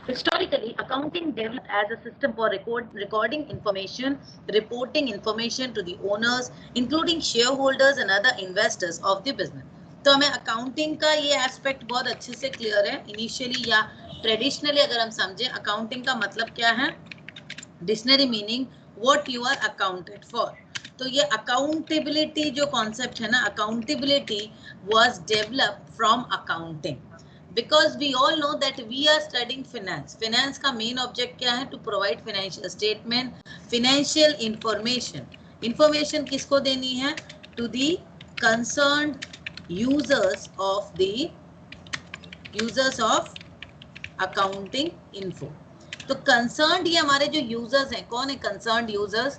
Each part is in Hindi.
Historically, accounting developed as a system for recording information, reporting information to the owners, including shareholders and other investors of the business. तो हमें accounting का ये aspect बहुत अच्छे से clear है. Initially या traditionally अगर हम समझें accounting का मतलब क्या है? Dictionary meaning what you are accounted for. तो ये accountability जो concept है ना, accountability was developed from accounting. Because we all know that we are studying finance. Finance का main object क्या है? To provide financial statement, financial information. Information किसको देनी है? To the concerned users of accounting info. तो concerned ये हमारे जो users हैं, कौन है concerned users?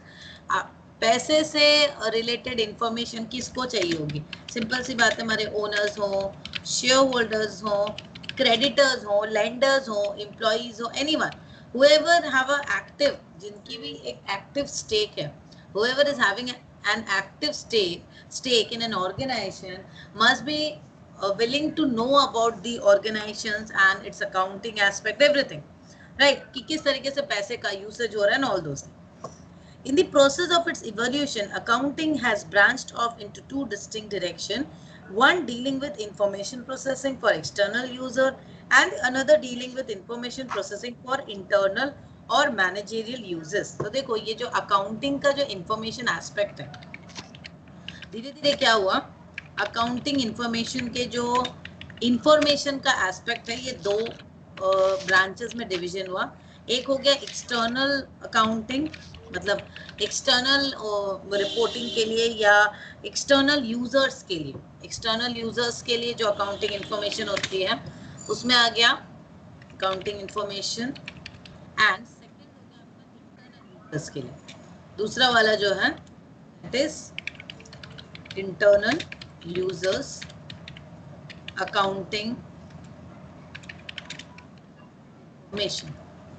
पैसे से रिलेटेड इंफॉर्मेशन किसको चाहिए होगी? सिंपल सी बात है, हमारे ओनर्स हो, शेयर होल्डर्स हो, क्रेडिटर्स हो, लेंडर्स हो, एम्प्लॉइज हो, anyone whoever have a active, जिनकी भी एक एक्टिव स्टेक है, whoever is having an active stake in an organization must be willing to know about the organizations and its accounting aspect, everything, right? कि किस तरीके से पैसे का यूसेज हो रहा है and all those things. In the process of its evolution, accounting has branched off into two distinct directions, one dealing with information processing for external user and another dealing with information processing for internal और managerial uses. तो देखो ये जो accounting का जो information aspect है, धीरे धीरे क्या हुआ, accounting information के जो information का aspect है, ये दो branches में division हुआ. एक हो गया external accounting, मतलब एक्सटर्नल रिपोर्टिंग के लिए या एक्सटर्नल यूजर्स के लिए जो अकाउंटिंग इंफॉर्मेशन होती है, उसमें आ गया अकाउंटिंग इंफॉर्मेशन. एंड सेकंड हो गया अपना इंटरनल यूजर्स के लिए. दूसरा वाला जो है it is internal users accounting information.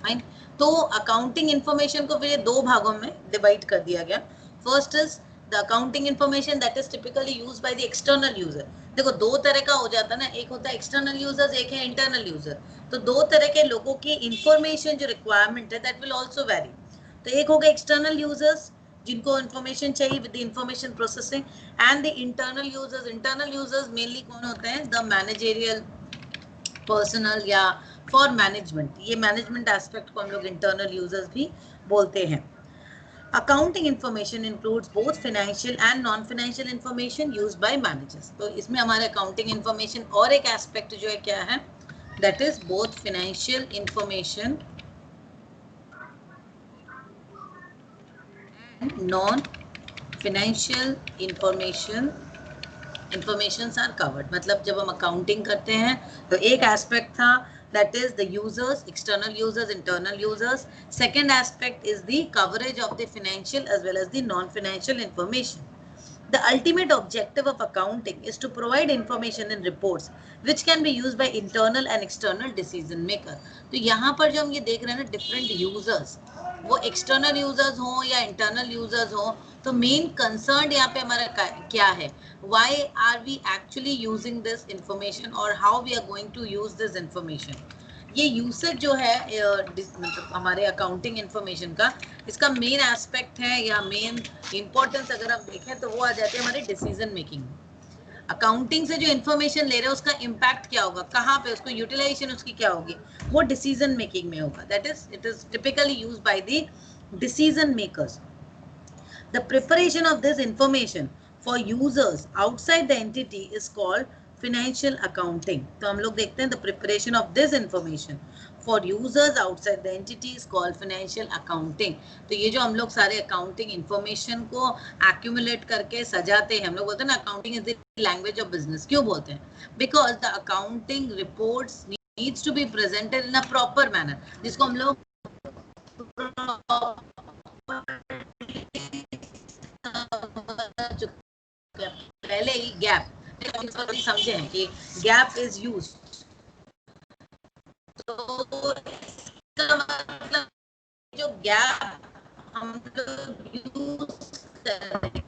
Fine. तो अकाउंटिंग इंफॉर्मेशन को फिर दो भागों में डिवाइड कर दिया गया. First is the accounting information that is typically used by the external user. देखो दो तरह का हो जाता है ना, एक होता है एक्सटर्नल यूजर्स, एक है इंटरनल यूजर. तो दो तरह के लोगों की इंफॉर्मेशन जो रिक्वायरमेंट है दैट विल आल्सो वेरी. तो एक हो गया एक्सटर्नल यूजर्स जिनको इंफॉर्मेशन चाहिए with the information processing, and the internal users. Internal users mainly कौन होते हैं? द मैनेजरियल पर्सनल या फॉर मैनेजमेंट. ये मैनेजमेंट एस्पेक्ट को हम लोग इंटरनल यूजर्स भी बोलते हैं. Accounting information includes both financial and non financial information used by managers. तो इसमें हमारे अकाउंटिंग इंफॉर्मेशन और एक एस्पेक्ट जो है क्या है, that is both financial information and non financial informations are covered. मतलब जब हम अकाउंटिंग करते हैं तो एक एस्पेक्ट था that is the users, external users, internal users. Second aspect is the coverage of the financial as well as the non-financial information. The ultimate objective of accounting is to provide information and reports which can be used by internal and external decision maker. तो यहाँ पर जो हम ये देख रहे हैं ना different users, वो external users हो या internal users हो, तो main concern यहाँ पे हमारा क्या है? Why are we actually using this information or how we are going to use this information? ये यूसेज जो है मतलब हमारे अकाउंटिंग इंफॉर्मेशन का, इसका मेन एस्पेक्ट है या मेन इंपॉर्टेंस अगर हम देखें तो वो आ जाते हैं हमारे डिसीजन मेकिंग. अकाउंटिंग से जो इंफॉर्मेशन ले रहे हैं उसका इम्पैक्ट क्या होगा, कहाँ पे उसको यूटिलाइजेशन उसकी क्या होगी, वो डिसीजन मेकिंग में होगा. That is it is typically used by the decision makers. The preparation of this information for users outside the entity is called financial accounting. तो हम लोग देखते हैं the preparation of this information for users outside the entity is called financial accounting. तो ये जो हम लोग सारे accounting information को accumulate करके सजाते हैं, हम लोग बोलते हैं ना accounting is the language of business. क्यों बोलते हैं? Because the accounting reports needs to be presented in a proper manner, जिसको हम लोग पहले ही गैप समझे हैं कि गैप इज यूज. तो इसका मतलब जो गैप हम लोग यूज करें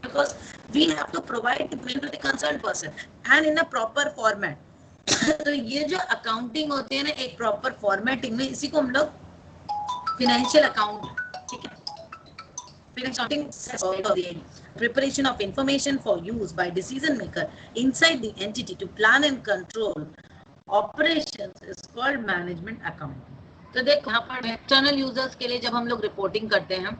because we have to provide information to the concerned person and in a proper format. तो ये जो अकाउंटिंग होती है ना एक प्रॉपर फॉर्मेटिंग में, इसी को हम लोग फिनेंशियल अकाउंट, ठीक है, preparation of information for use by decision maker inside the entity to plan and control operations is called management accounting. तो देख यहाँ पर एक्सटर्नल यूजर्स के लिए जब हम लोग रिपोर्टिंग करते हैं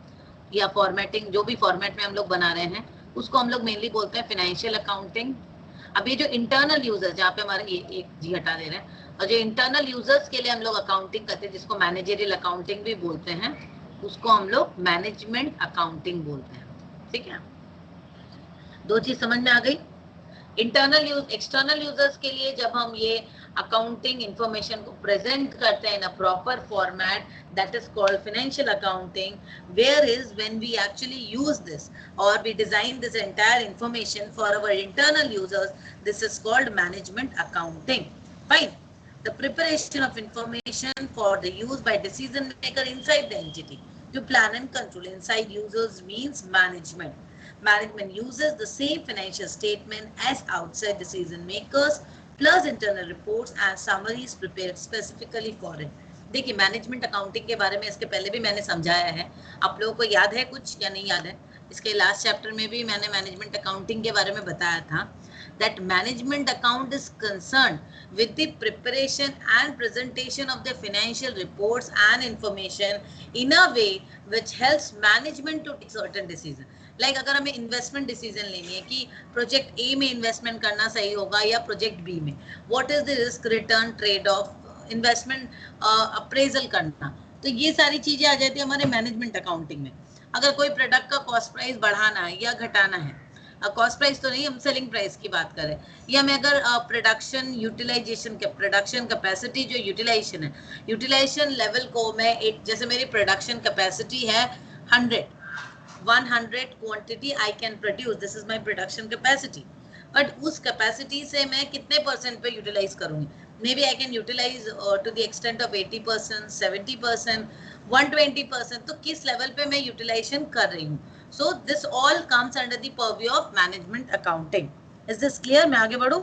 या फॉर्मेटिंग, जो भी फॉर्मेट में हम लोग बना रहे हैं उसको हम लोग मेनली बोलते हैं फाइनेंशियल अकाउंटिंग। अब ये जो इंटरनल यूजर्स, जहाँ पे हमारे ये एक जी हटा दे रहे हैं, और जो इंटरनल यूजर्स के लिए हम लोग अकाउंटिंग करते हैं जिसको मैनेजरियल अकाउंटिंग भी बोलते हैं, उसको हम लोग मैनेजमेंट अकाउंटिंग बोलते हैं। ठीक है, दो चीज समझ में आ गई। इंटरनल यूज, एक्सटर्नल यूजर्स के लिए जब हम ये अकाउंटिंग इंफॉर्मेशन को प्रेजेंट करते हैं in a proper format, that is called financial accounting, where is when we actually use this और we design this entire information for our internal users, this is called management accounting. Fine, the preparation of information for the use by decision maker inside the entity to plan and control inside users means management. Management uses the same financial statement as outside decision makers plus internal reports and summaries prepared specifically for it. देखिए मैनेजमेंट अकाउंटिंग के बारे में इसके पहले भी मैंने समझाया है, आप लोगों को याद है कुछ या नहीं याद है? इसके लास्ट चैप्टर में भी मैंने मैनेजमेंट अकाउंटिंग के बारे में बताया था that management account is concerned with the preparation and presentation of the financial reports and information in a way which helps management to take certain decision. Like अगर हमें इन्वेस्टमेंट डिसीजन लेनी है कि प्रोजेक्ट ए में इन्वेस्टमेंट करना सही होगा या प्रोजेक्ट बी में, what is the risk return trade off, investment appraisal करना, तो ये सारी चीजें आ जाती है हमारे मैनेजमेंट अकाउंटिंग में। अगर कोई प्रोडक्ट का कॉस्ट प्राइस बढ़ाना है या घटाना है, कॉस्ट प्राइस तो नहीं, हम सेलिंग प्राइस की बात करें, या मैं अगर प्रोडक्शन यूटिलाइजेशन के, प्रोडक्शन कैपेसिटी जो यूटिलाइजेशन है, यूटिलाइजेशन लेवल को मैं एक, जैसे मेरी प्रोडक्शन कैपेसिटी है 100 quantity I can produce, this is my production capacity, but उस कैपेसिटी से मैं कितने परसेंट पे यूटिलाइज करूंगी, maybe I can utilise to the extent of 80%, 70%, 120%, तो किस लेवल पे मैं यूटिलाइजेशन कर रही हूँ। So this all comes under the purview of management accounting. Is this clear? मैं आगे बढ़ूं?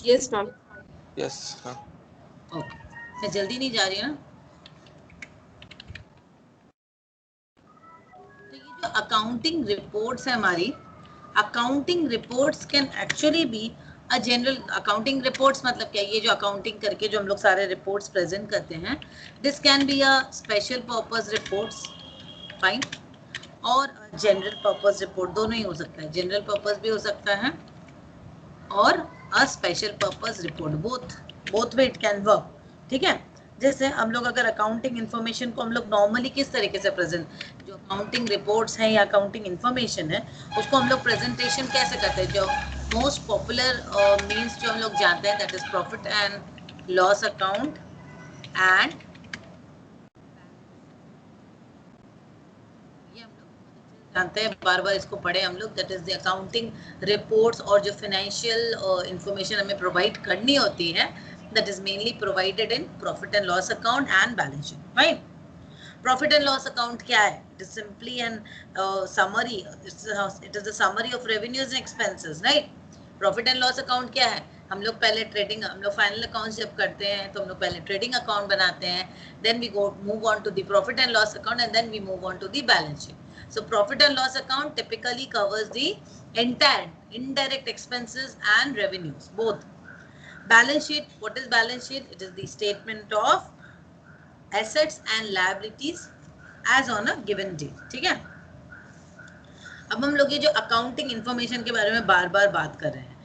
Yes, ma'am. Yes, हाँ. Okay. मैं जल्दी नहीं जा रही ना। तो ये जो accounting reports है हमारी, accounting reports can actually be a general accounting reports, मतलब क्या, ये जो अकाउंटिंग करके जो हम लोग सारे रिपोर्ट्स प्रेजेंट करते हैं, this can be a special purpose reports, fine, और जनरल पर्पस रिपोर्ट, दोनों ही हो सकता है, जनरल पर्पस भी हो सकता है और a special purpose report, both way it can work. ठीक है, जैसे हम लोग अगर अकाउंटिंग इन्फॉर्मेशन को हम लोग नॉर्मली किस तरीके से प्रेजेंट, जो अकाउंटिंग रिपोर्ट्स हैं या अकाउंटिंग इन्फॉर्मेशन है उसको हम लोग प्रेजेंटेशन कैसे करते हैं, जो मोस्ट पॉपुलर मीन्स जो हम लोग जानते हैं, that is profit and loss account and, ये हम लोग जानते हैं, बार बार इसको पढ़े हम लोग, that is the accounting reports, और जो फाइनेंशियल इंफॉर्मेशन हमें प्रोवाइड करनी होती है, that is mainly provided in profit and loss account and balance sheet. Right? Profit and loss account क्या है? It is simply an summary. It is a summary of revenues and expenses, right? Profit and loss account क्या है? हम लोग पहले ट्रेडिंग, हम लोग फाइनल अकाउंट जब करते हैं तो हम लोग पहले ट्रेडिंग अकाउंट बनाते हैं, then we go move on to the profit and loss account and then we move on to the balance sheet. So profit and loss account typically covers the entire indirect expenses and revenues, both. Balance sheet, what is balance sheet? It is the statement of assets and liabilities as on a given date. ठीक है, अब हम लोग ये जो अकाउंटिंग इंफॉर्मेशन के बारे में बार बार बात कर रहे हैं,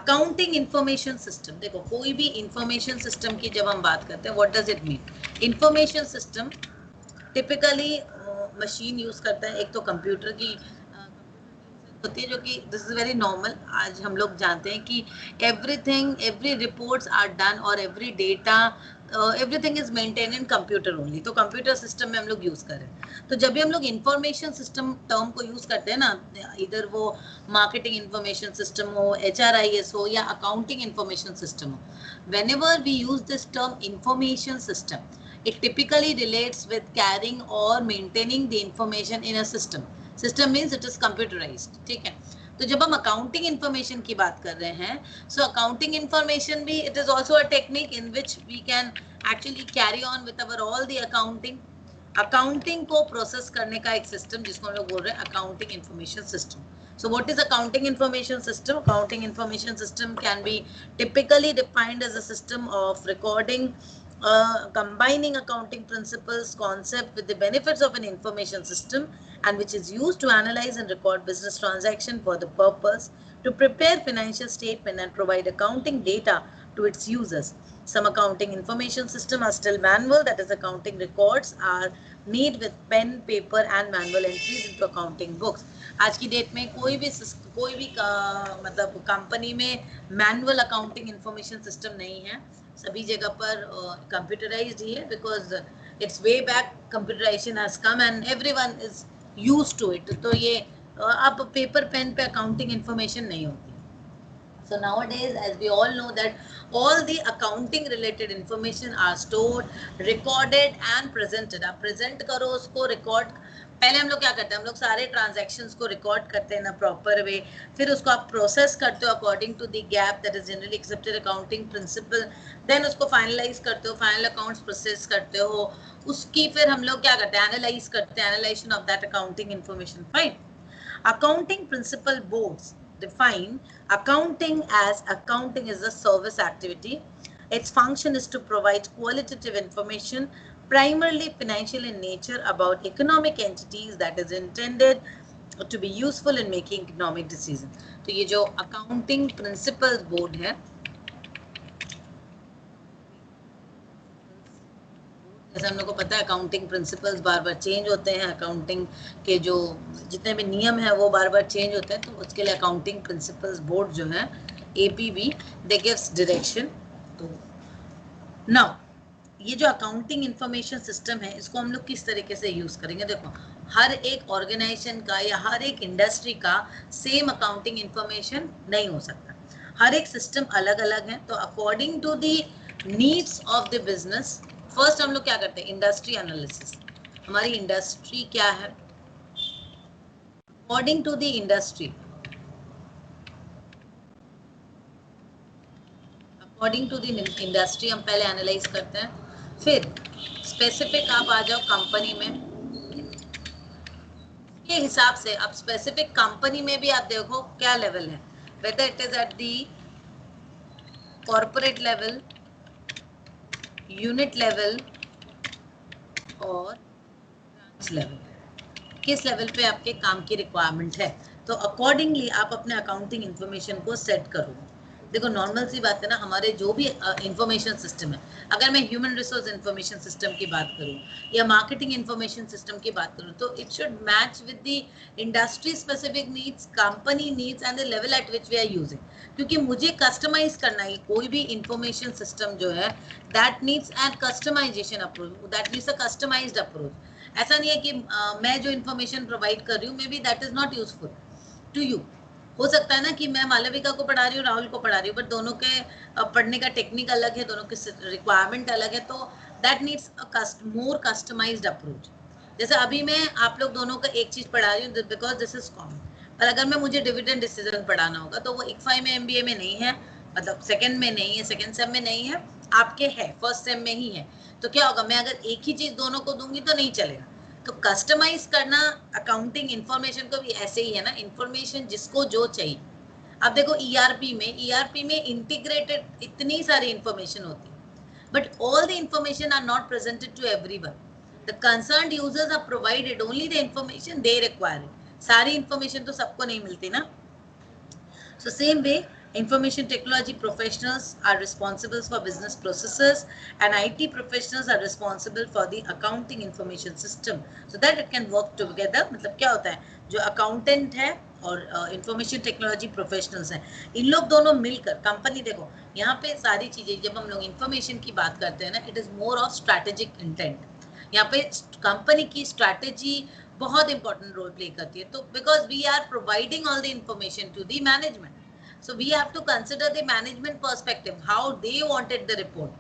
अकाउंटिंग इंफॉर्मेशन सिस्टम, देखो कोई भी इंफॉर्मेशन सिस्टम की जब हम बात करते हैं, what does it mean? Information system typically machine use करता है, एक तो कंप्यूटर की होती है, जो कि दिस इज वेरी नॉर्मल, आज हम लोग जानते हैं कि everything, every reports are done और every data, everything is maintain in computer only, तो कंप्यूटर सिस्टम में हम लोग यूज कर रहे हैं। तो जब भी हम लोग इंफॉर्मेशन सिस्टम टर्म को यूज करते हैं ना, इधर वो मार्केटिंग इंफॉर्मेशन सिस्टम हो, HRIS हो या अकाउंटिंग इंफॉर्मेशन सिस्टम हो, whenever we use this term information system, it typically relates with carrying or maintaining the information in a system. System means it is computerized. ठीक है, तो जब हम अकाउंटिंग इंफॉर्मेशन की बात कर रहे हैं, सो अकाउंटिंग इंफॉर्मेशन भी it is also a technique in which we can actually carry on with our all the accounting को प्रोसेस करने का एक सिस्टम जिसको हम लोग बोल रहे हैं accounting information system. So what is accounting information system? Accounting information system can be typically defined as a system of recording, combining accounting principles, concept with the benefits of an information system, and which is used to analyze and record business transaction for the purpose to prepare financial statement and provide accounting data to its users. Some accounting information system are still manual, that is accounting records are made with pen, paper and manual entries into accounting books. आज की डेट में कोई भी मतलब कंपनी में मैनुअल अकाउंटिंग इंफॉर्मेशन सिस्टम नहीं है, सभी जगह पर कंप्यूटराइज्ड ही है, because it's way back computerisation has come and everyone is used to it. तो ये अब पेपर पेन पे अकाउंटिंग इंफॉर्मेशन नहीं होती. So nowadays, as we all know that all the accounting related information are stored, recorded and presented. आप present करो उसको, record. पहले हम लोग क्या करते हैं, हम लोग सारे ट्रांजैक्शंस को रिकॉर्ड करते हैं ना प्रॉपर वे, फिर उसको आप प्रोसेस करते हो according to the GAAP that is generally accepted accounting principle, then उसको फाइनलाइज करते हो, फाइनल अकाउंट्स प्रोसेस करते हो, उसकी फिर हम लोग क्या करते हैं, एनालाइज करते हैं, analysation of that accounting information. Fine. Accounting principle boards define accounting as accounting is a service activity. Its function is to provide qualitative information, primarily financial in nature, about economic entities that is intended to be useful in making economic decisions. तो ये जो accounting principles board है, जैसे हम लोग को पता है अकाउंटिंग प्रिंसिपल्स बार बार चेंज होते हैं, अकाउंटिंग के जो जितने भी नियम है वो बार बार चेंज होते हैं, तो उसके लिए अकाउंटिंग प्रिंसिपल्स बोर्ड जो है APB दे गिव्स डायरेक्शन. तो नाउ ये जो अकाउंटिंग इंफॉर्मेशन सिस्टम है इसको हम लोग किस तरीके से यूज करेंगे. देखो, हर एक ऑर्गेनाइजेशन का या हर एक इंडस्ट्री का सेम अकाउंटिंग इंफॉर्मेशन नहीं हो सकता, हर एक सिस्टम अलग अलग है. तो according to the needs of the business, first हम लोग क्या करते हैं, इंडस्ट्री एनालिसिस. हमारी इंडस्ट्री क्या है, according to the industry, according to the industry हम पहले एनालाइज करते हैं, फिर स्पेसिफिक आप आ जाओ कंपनी में, के हिसाब से आप स्पेसिफिक कंपनी में भी आप देखो क्या लेवल है, weather it is at the corporate level, unit level और ब्रांच लेवल, किस लेवल पे आपके काम की रिक्वायरमेंट है, तो अकॉर्डिंगली आप अपने अकाउंटिंग इंफॉर्मेशन को सेट करो. देखो, नॉर्मल सी बात है ना, हमारे जो भी इंफॉर्मेशन सिस्टम है, अगर मैं ह्यूमन रिसोर्स इंफॉर्मेशन सिस्टम की बात करूं या मार्केटिंग इंफॉर्मेशन सिस्टम की बात करूं, तो it should match with the industry specific needs, company needs and the level at which we are using. क्योंकि मुझे कस्टमाइज करना है, कोई भी इंफॉर्मेशन सिस्टम जो है that needs and customisation approach, that needs a customised approach. ऐसा नहीं है कि मैं जो इंफॉर्मेशन प्रोवाइड कर रही हूँ maybe that is not useful to you. हो सकता है ना कि मैं मालविका को पढ़ा रही हूँ, राहुल को पढ़ा रही हूँ, बट दोनों के पढ़ने का टेक्निक अलग है, दोनों की रिक्वायरमेंट अलग है, तो that needs more customised approach. जैसे अभी मैं आप लोग दोनों का एक चीज पढ़ा रही हूँ बिकॉज दिस इज कॉमन, पर अगर मैं मुझे डिविडेंड डिसीजन पढ़ाना होगा तो वो ICFAI में MBA में नहीं है, मतलब सेकंड में नहीं है, सेकंड सेम में नहीं है, आपके है फर्स्ट सेम में ही है. तो क्या होगा, मैं अगर एक ही चीज दोनों को दूंगी तो नहीं चलेगा. तो कस्टमाइज करना अकाउंटिंग इंफॉर्मेशन को भी ऐसे ही है ना, इंफॉर्मेशन जिसको जो चाहिए. अब देखो ERP में इंटीग्रेटेड इतनी सारी इंफॉर्मेशन होती है, but all the information are not presented to everyone. The concerned users are provided only the information they require. सारी इंफॉर्मेशन तो सबको नहीं मिलती ना. So same way, information technology professionals are responsible for business processes and IT professionals are responsible for the accounting information system so that it can work together. मतलब क्या होता है, जो अकाउंटेंट है और इंफॉर्मेशन टेक्नोलॉजी प्रोफेशनल्स हैं, इन लोग दोनों मिलकर कंपनी, देखो यहाँ पे सारी चीजें जब हम लोग इंफॉर्मेशन की बात करते हैं ना, it is more of strategic intent. यहाँ पे कंपनी की स्ट्रैटेजी बहुत इंपॉर्टेंट रोल प्ले करती है. तो because we are providing all the information to the management, so we have to consider the management perspective, how they wanted the report,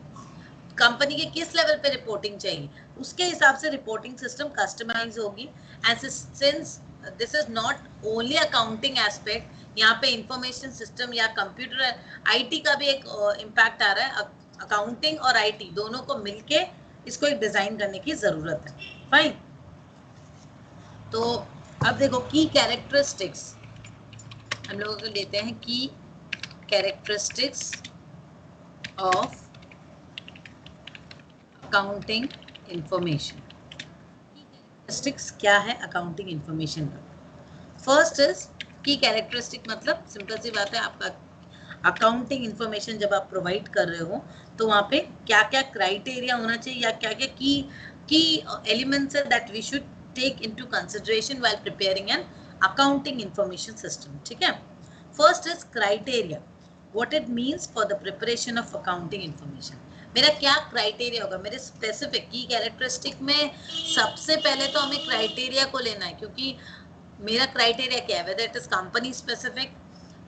company के किस लेवल पे रिपोर्टिंग चाहिए, उसके हिसाब से रिपोर्टिंग सिस्टम कस्टमाइज होगी. And since this is not only accounting aspect, यहाँ पे इंफॉर्मेशन सिस्टम या कंप्यूटर आईटी का भी एक इम्पैक्ट आ रहा है। अकाउंटिंग और आईटी दोनों को मिलके इसको एक डिजाइन करने की जरूरत है। फाइन। तो अब देखो की कैरेक्टरिस्टिक्स हम लोगों को लेते हैं, की characteristics of accounting information. Characteristics क्या है अकाउंटिंग इंफॉर्मेशन का? फर्स्ट इज की कैरेक्टरिस्टिक, मतलब सिंपल सी बात है, आपका अकाउंटिंग इंफॉर्मेशन जब आप प्रोवाइड कर रहे हो तो वहाँ पे क्या क्या क्राइटेरिया होना चाहिए या क्या क्या की एलिमेंट्स है that we should take into consideration while preparing an accounting information system. ठीक है। First is criteria, what it means for the preparation of accounting information. मेरा क्या क्राइटेरिया होगा मेरे स्पेसिफिक की कैरेक्टरिस्टिक में? सबसे पहले तो हमें क्राइटेरिया को लेना है, क्योंकि मेरा क्राइटेरिया क्या है, weather it is company specific,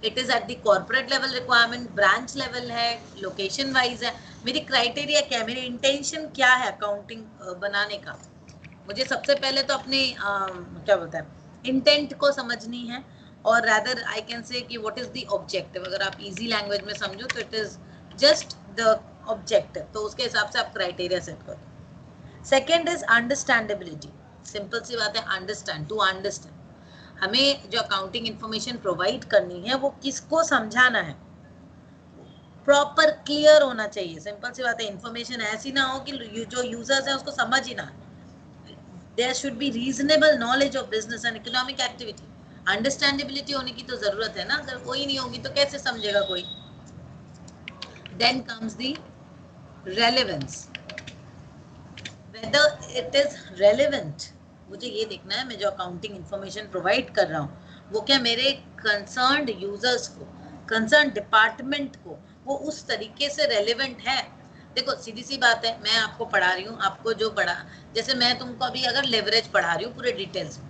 it is at the corporate level requirement, branch level है, लोकेशन वाइज है। मेरी क्राइटेरिया क्या है, मेरी इंटेंशन क्या है अकाउंटिंग बनाने का? मुझे सबसे पहले तो अपने क्या बोलते हैं इंटेंट को समझनी है, और रादर आई कैन से कि व्हाट इज द ऑब्जेक्टिव। अगर आप इजी लैंग्वेज में समझो तो it is just the objective, तो उसके हिसाब से आप क्राइटेरिया सेट करो। सेकेंड इज अंडरस्टैंडेबिलिटी, सिंपल सी बात है, अंडरस्टैंड, टू अंडरस्टैंड। हमें जो अकाउंटिंग इंफॉर्मेशन प्रोवाइड करनी है वो किसको समझाना है, प्रॉपर क्लियर होना चाहिए। सिंपल सी बात है, इंफॉर्मेशन ऐसी ना हो कि जो यूजर्स है उसको समझ ही ना। There should be reasonable knowledge of business and economic activity. Understandability होने की तो जरूरत है ना, अगर कोई नहीं होगी तो कैसे समझेगा कोई? Then comes the relevance, whether it is relevant. मुझे ये देखना है मैं जो अकाउंटिंग इंफॉर्मेशन प्रोवाइड कर रहा हूँ वो क्या मेरे कंसर्न्ड यूजर्स को, कंसर्न डिपार्टमेंट को वो उस तरीके से रेलेवेंट है। देखो सीधी सी बात है, मैं आपको पढ़ा रही हूँ, आपको जो पढ़ा, जैसे मैं तुमको अभी अगर लेवरेज पढ़ा रही हूँ पूरे डिटेल्स में,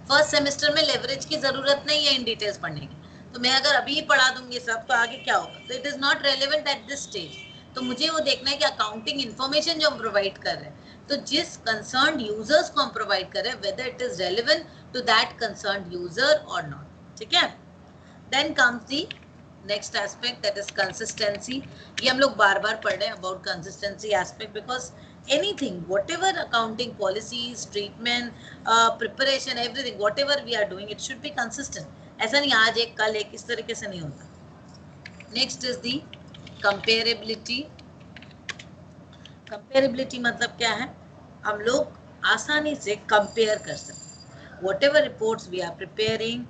फर्स्ट सेमेस्टर में लेवरेज की जरूरत नहीं है इन डिटेल्स पढ़ने की, तो मैं अगर अभी पढ़ा दूंगी सब तो आगे क्या होगा? तो it is not relevant at this stage. तो मुझे वो देखना है कि अकाउंटिंग इंफॉर्मेशन जो हम प्रोवाइड कर रहे हैं, तो जिस कंसर्न्ड यूजर्स को हम प्रोवाइड कर रहे हैं, whether it is relevant to that concerned user और नॉट। ठीक है। Then comes the next aspect, that is consistency. ये हम लोग बार बार पढ़ रहे हैं about consistency aspect, because anything, whatever accounting policies, treatment, preparation, everything, whatever we are doing, it should be consistent. ऐसा नहीं आज एक कल एक, इस तरीके से नहीं होता। Next is the comparability. Comparability मतलब क्या है, हम लोग आसानी से कंपेयर कर सकते, whatever reports we are preparing,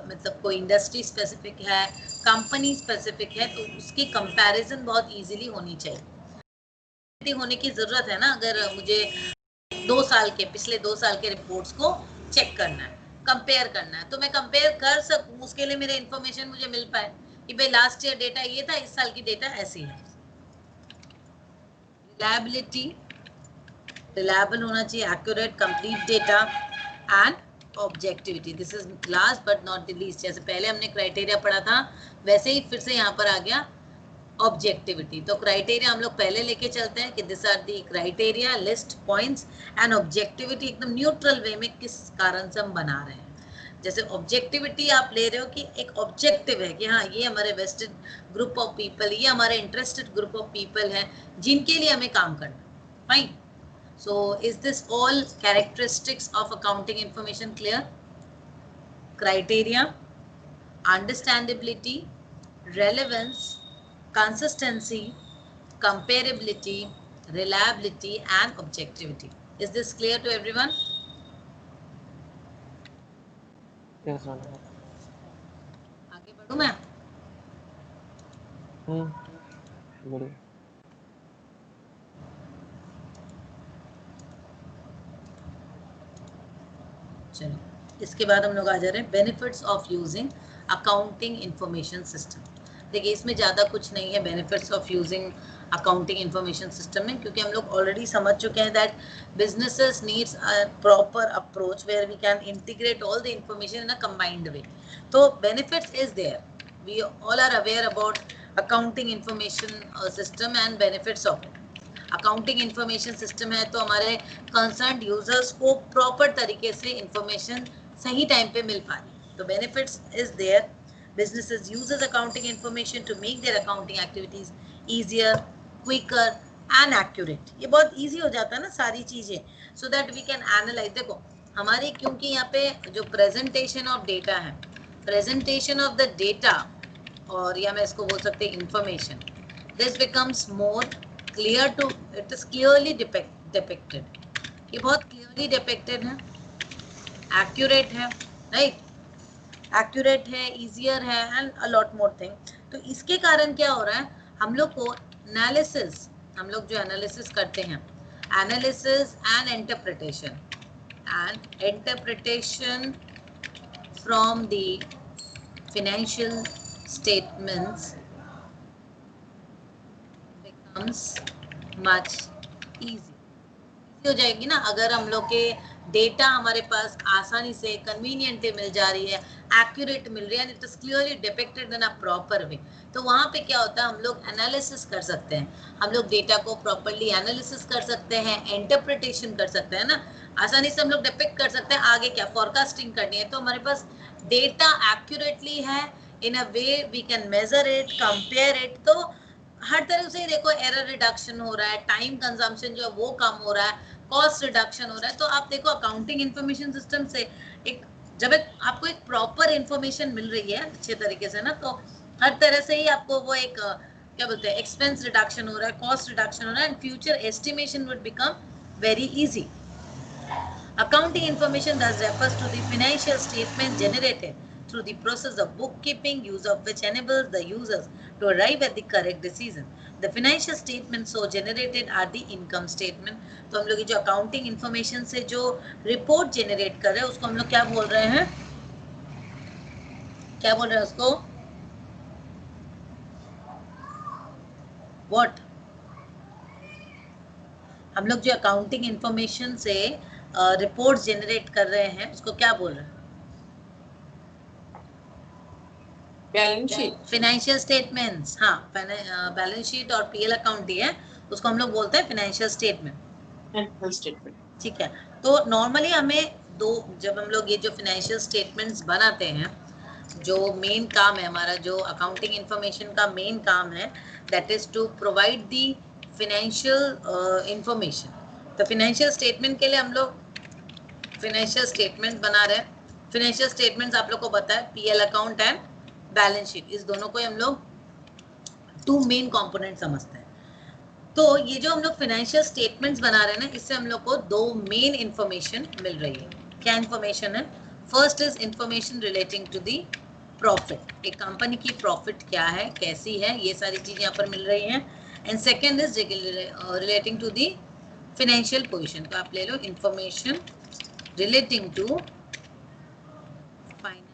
मतलब कोई इंडस्ट्री स्पेसिफिक है, कंपनी स्पेसिफिक है, तो उसकी कंपैरिजन बहुत इजीली होनी चाहिए। होने की जरूरत है ना, अगर मुझे 2 साल के, पिछले 2 साल के रिपोर्ट्स को चेक करना है, कंपेयर करना है, तो मैं कंपेयर कर सकूं, उसके लिए मेरे इंफॉर्मेशन मुझे मिल पाए कि भाई लास्ट ईयर डेटा ये था, इस साल की डेटा ऐसी है। रिलायबिलिटी, रिलायबल होना चाहिए, accurate, complete data and objectivity. This is last but not the least. जैसे पहले हमने क्राइटेरिया पढ़ा था वैसे ही फिर से यहाँ पर आ गया ऑब्जेक्टिविटी। तो क्राइटेरिया हम लोग पहले लेके चलते हैं कि this are the criteria, list points and objectivity एकदम न्यूट्रल वे में किस कारण से हम बना रहे हैं। जैसे ऑब्जेक्टिविटी आप ले रहे हो कि एक ऑब्जेक्टिव है कि हाँ ये हमारे वेस्टेड ग्रुप ऑफ पीपल, ये हमारे इंटरेस्टेड ग्रुप ऑफ पीपल हैं जिनके लिए हमें काम करना। Fine. So is this all characteristics of accounting information clear? Criteria, understandability, relevance, consistency, comparability, reliability and objectivity. Is this clear to everyone? Yes, ma'am. आगे बढ़ूं मैं? बढ़िया। चलो इसके बाद हम लोग आ जा रहे हैं benefits of using accounting information system. देखिए इसमें ज़्यादा कुछ नहीं है benefits of using accounting information system में, क्योंकि हम लोग ऑलरेडी समझ चुके हैं that businesses needs a proper approach where we can integrate all the information in a combined way. तो benefits is there, we all are aware about accounting information system and benefits of it. Accounting information system है तो हमारे कंसर्न्ड यूजर्स को प्रॉपर तरीके से इंफॉर्मेशन सही टाइम पे मिल पा रही है, तो benefits is there. businesses uses accounting information to make their accounting activities easier, quicker and accurate. ये बहुत easy हो जाता है ना सारी चीजें, so that we can analyze. देखो हमारी क्योंकि यहाँ पे जो presentation of data है, presentation of the data, और या मैं इसको बोल सकते हैं information, this becomes more clear to, it is clearly depicted. ये बहुत clearly depicted है, accurate है, right? एक्यूरेट है, इजियर है and a lot more thing. तो इसके कारण क्या हो रहा है, हम लोग को एनालिसिस, हम लोग जो एनालिसिस करते हैं, analysis and interpretation from the financial statements becomes much easy हो जाएगी ना, अगर हम लोग के डेटा हमारे पास आसानी से कन्वीनियंटली मिल जा रही है, एक्यूरेट मिल रही है, it is clearly depicted in a proper way. तो वहाँ पे क्या होता है, हम लोग एनालिसिस कर सकते हैं, हम लोग डेटा को प्रॉपरली एनालिसिस कर सकते हैं, इंटरप्रिटेशन कर सकते हैं ना, आसानी से हम लोग डिपिक्ट कर सकते हैं आगे क्या फोरकास्टिंग करनी है. तो हमारे पास डेटा एक्यूरेटली है, in a way we can measure it, compare it. तो हर तरह से देखो एरर रिडक्शन हो रहा है, टाइम कंजम्पशन जो है वो कम हो रहा है, कॉस्ट रिडक्शन हो रहा है. तो आप देखो अकाउंटिंग इंफॉर्मेशन सिस्टम से एक जब आपको एक प्रॉपर इंफॉर्मेशन मिल रही है अच्छे तरीके से ना, तो हर तरह से ही आपको वो एक क्या बोलते हैं एक्सपेंस रिडक्शन हो रहा है, कॉस्ट रिडक्शन हो रहा है, and future estimation would become very easy. Accounting information thus refers to the financial statement generated through the process of bookkeeping, use of which enables the users to arrive at the correct decision. The financial statements so generated are the income statement. तो हम लोग जो accounting information से जो report generate कर रहे हैं उसको हम लोग क्या बोल रहे हैं, क्या बोल रहे हैं उसको, what? हम लोग जो accounting information से रिपोर्ट जनरेट कर रहे हैं उसको क्या बोल रहे हैं, बैलेंस शीट, फाइनेंशियल स्टेटमेंट्स. हाँ, बैलेंस शीट और पीएल अकाउंट ही है, उसको हम लोग बोलते हैं फाइनेंशियल स्टेटमेंट. ठीक है. तो नॉर्मली हमें दो, जब हम लोग ये जो फाइनेंशियल स्टेटमेंट्स बनाते हैं, जो मेन काम है हमारा, जो अकाउंटिंग इंफॉर्मेशन का मेन काम है, that is to provide the financial information. तो फाइनेंशियल स्टेटमेंट के लिए हम लोग फाइनेंशियल स्टेटमेंट बना रहे हैं. फाइनेंशियल स्टेटमेंट्स आप लोग को पता है PL account and balance sheet, इस दोनों को हम लोग टू मेन कंपोनेंट समझते हैं. तो ये जो हम लोग फाइनेंशियल स्टेटमेंट्स बना रहे हैं ना, इससे हम लोग को दो मेन इंफॉर्मेशन मिल रही है. क्या इंफॉर्मेशन है? First is information relating to the profit, एक कंपनी की प्रॉफिट क्या है, कैसी है, ये सारी चीजें यहाँ पर मिल रही हैं. And second is relating to the financial position. तो आप ले लो information relating to financial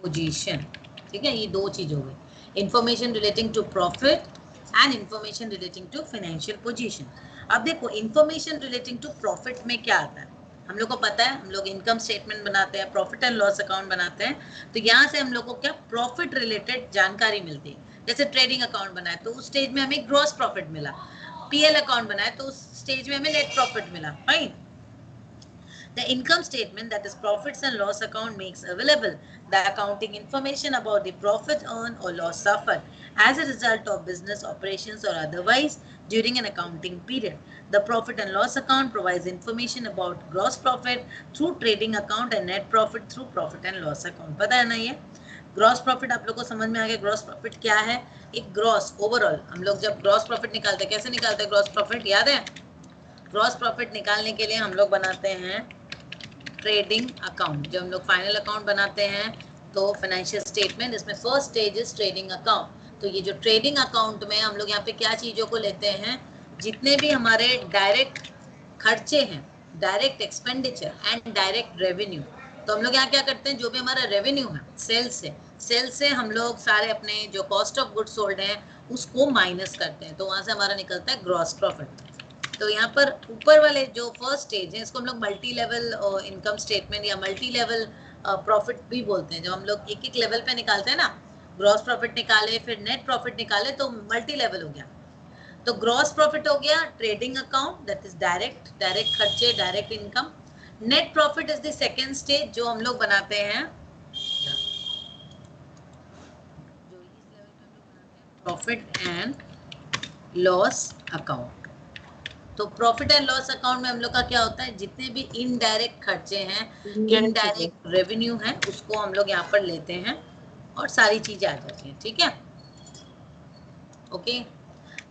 position. ठीक है, ये दो चीज हो गई, information relating to profit and information relating to financial position. अब देखो इंफॉर्मेशन रिलेटिंग टू प्रॉफिट में क्या आता है, हम लोग को पता है, हम लोग इनकम स्टेटमेंट बनाते हैं, प्रॉफिट एंड लॉस अकाउंट बनाते हैं. तो यहाँ से हम लोग को क्या प्रॉफिट रिलेटेड जानकारी मिलती है. जैसे ट्रेडिंग अकाउंट बनाए तो उस स्टेज में हमें ग्रॉस प्रॉफिट मिला, पीएल अकाउंट बनाए तो उस स्टेज में हमें नेट प्रॉफिट मिला. Fine. The income statement, that is profits and loss account, makes available the accounting information about the profit earned or loss suffered as a result of business operations or otherwise during an accounting period. The profit and loss account provides information about gross profit through trading account and net profit through profit and loss account. पता है ना ये ग्रॉस प्रॉफिट आप लोग को समझ में आ गया. ग्रॉस प्रॉफिट क्या है? एक ग्रॉस ओवरऑल, हम लोग जब ग्रॉस प्रॉफिट निकालते हैं, कैसे निकालते हैं ग्रॉस प्रॉफिट, याद है? ग्रॉस प्रॉफिट निकालने के लिए हम लोग बनाते हैं ट्रेडिंग अकाउंट. जब हम लोग फाइनल अकाउंट बनाते हैं तो फाइनेंशियल स्टेटमेंट, इसमें first stage is trading account. तो ये जो ट्रेडिंग अकाउंट में हम लोग यहाँ पे क्या चीजों को लेते हैं, जितने भी हमारे डायरेक्ट खर्चे हैं, direct expenditure and direct revenue. तो हम लोग यहाँ क्या करते हैं, जो भी हमारा रेवेन्यू है सेल से हम लोग सारे अपने जो कॉस्ट ऑफ गुड्स सोल्ड हैं उसको माइनस करते हैं. तो वहां से हमारा निकलता है ग्रॉस प्रॉफिट. तो यहाँ पर ऊपर वाले जो फर्स्ट स्टेज है इसको हम लोग मल्टी लेवल इनकम स्टेटमेंट या मल्टी लेवल प्रॉफिट भी बोलते हैं. जब हम लोग एक एक लेवल पे निकालते हैं ना, ग्रॉस प्रॉफिट निकाले फिर नेट प्रॉफिट निकाले तो मल्टी लेवल हो गया. तो ग्रॉस प्रॉफिट हो गया trading account, that is direct खर्चे, direct income. Net profit is the second stage जो हम लोग बनाते हैं प्रॉफिट एंड लॉस अकाउंट। तो प्रॉफिट एंड लॉस अकाउंट में हम लोग का क्या होता है, जितने भी इनडायरेक्ट खर्चे हैं, इनडायरेक्ट रेवेन्यू है, उसको हम लोग यहाँ पर लेते हैं और सारी चीजें आ जाती हैं। ठीक है, ओके।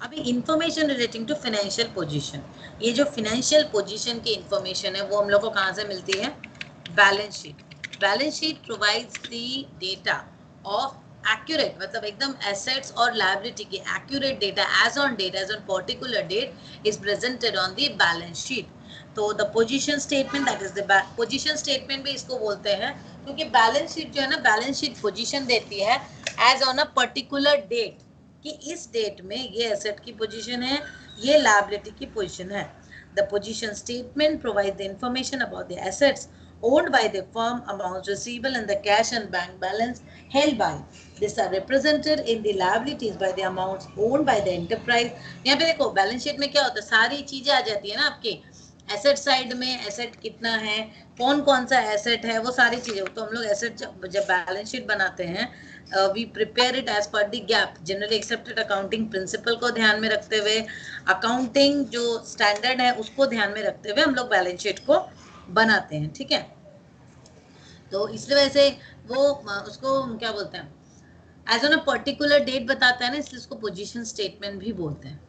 अभी information relating to financial position, ये जो फाइनेंशियल पोजीशन की इंफॉर्मेशन है वो हम लोग को कहाँ से मिलती है, balance sheet. Balance sheet provides the data of accurate, मतलब एकदम assets और liability की accurate data as on particular date is presented on the balance sheet। तो the position statement, that is the position statement भी इसको बोलते हैं, क्योंकि balance sheet जो है ना, balance sheet position देती है as on a particular date, कि इस डेट में ये asset की position है, ये liability की position है। The position statement provides the information about the assets owned by the firm, amounts receivable and the cash and bank balance held by. These are represented in the liabilities by the amounts owned by the enterprise। यहाँ पे देखो बैलेंस शीट में क्या होता है, सारी चीजें आ जाती है ना आपके एसेट साइड में, एसेट कितना है, कौन कौन सा एसेट है, वो सारी चीजें। तो हम लोग एसेट जब बैलेंस शीट बनाते हैं, we prepare it as per the GAAP, generally accepted accounting principle को ध्यान में रखते हुए, अकाउंटिंग जो स्टैंडर्ड है उसको ध्यान में रखते हुए हम लोग बैलेंस शीट को बनाते हैं। ठीक है, तो इसलिए वैसे वो उसको क्या बोलते हैं, as on a particular date बताता है ना, इसलिए उसको पोजीशन स्टेटमेंट भी बोलते हैं।